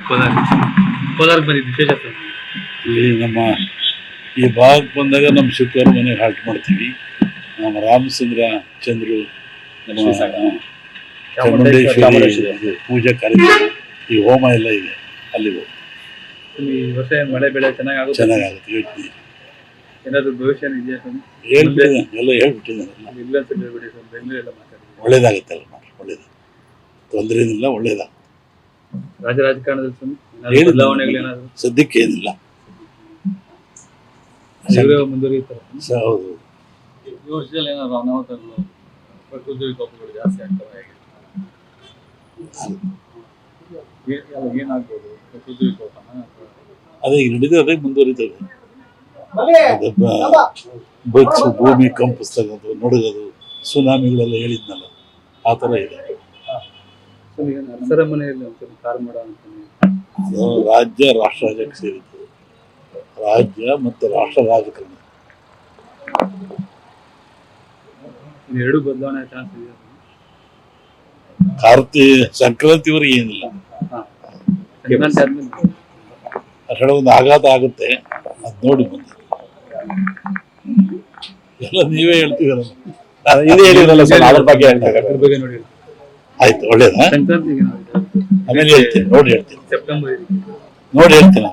ಕೋಲಾರ ಬಂದಿದ್ದು ವಿಶೇಷತೆ ಇಲ್ಲಿ ನಮ್ಮ ಈ ಭಾಗಕ್ಕೆ ಬಂದಾಗ ನಮ್ಮ ಶಿವಕುಮಾರ್ ಮನೆಗೆ ಹಾಲ್ಟ್ ಮಾಡ್ತೀವಿ. ನಮ್ಮ ರಾಮಚಂದ್ರ ಚಂದ್ರು ನಮ್ಮ ಚಾಮುಂಡೇಶ್ವರಿ ಪೂಜಾ ಕಾರ್ಯಕ್ರಮ ಈ ಹೋಮ ಎಲ್ಲ ಇದೆ, ಅಲ್ಲಿ ಈ ವರ್ಷ ಮಳೆ ಬೆಳೆ ಚೆನ್ನಾಗುತ್ತೆ ಯೋಚನೆ ಏನಾದ್ರು ಭವಿಷ್ಯ ಇದೆಯಾ? ಹೇಳ್ಬಿಟ್ಟಿದ್ದಾನೆ, ಎಲ್ಲ ಹೇಳ್ಬಿಟ್ಟಿದ್ದಾನೆ. ಒಳ್ಳೇದಾಗತ್ತಲ್ಲ, ಒಳ್ಳೇದು, ತೊಂದರೆ ಏನಿಲ್ಲ, ಒಳ್ಳೇದಾಗ ರಾಜಕಾರಣದಲ್ಲಿ ಬದಲಾವಣೆಗಳೇನಾದ್ರು ಸದ್ಯಕ್ಕೆ ಏನಿಲ್ಲ, ಮುಂದುವರಿಯುತ್ತಾರೆ. ಹೌದು. ಈ ವರ್ಷದಲ್ಲಿ ಏನಾದ್ರು ಅನಾಹುತಗಳು, ಪ್ರಕೃತಿ ವಿಕೋಪಗಳು ಜಾಸ್ತಿ ಆಗ್ತವೆ, ಏನಾಗ್ಬೋದು? ಪ್ರಕೃತಿ ವಿಕೋಪನ ಅದೇ ಈಗ ನಡೀತದೆ, ಅದೇ ಮುಂದುವರಿತದೆ. ಬಚ್ಚು ಭೂಮಿ ಕಂಪಿಸ್ತಕ್ಕಂಥದ್ದು, ನಡುಗೋದು, ಸುನಾಮಿಗಳೆಲ್ಲ ಹೇಳಿದ್ನಲ್ಲ, ಆ ಥರ ಇದೆ. ಅದು ರಾಜ್ಯ ರಾಷ್ಟ್ರ ರಾಜ್ಯಕ್ಕೆ ಸೇರಿದ್ದು, ರಾಜ್ಯ ಮತ್ತು ರಾಷ್ಟ್ರ ರಾಜಕಾರಣ ಎರಡು ಬದಲಾವಣೆ ಚಾನ್ಸ್ ಇದೆ. ಸಂಕ್ರಾಂತಿವರೆಗೆ ಏನಿಲ್ಲ, ಅಷ್ಟೊಳಗೆ ಒಂದು ಆಘಾತ ಆಗುತ್ತೆ, ಅದು ನೋಡಿ ಬಂದ ಎಲ್ಲ ನೀವೇ ಹೇಳ್ತೀವಲ್ಲ, ಅದ್ರ ಬಗ್ಗೆ ಆಯ್ತು, ಒಳ್ಳೇದಾ? ಆಮೇಲೆ ಹೇಳ್ತೀನಿ, ನೋಡಿ ಹೇಳ್ತೀನಿ, ಸೆಪ್ಟೆಂಬರ್ ನೋಡಿ ಹೇಳ್ತೀನಿ.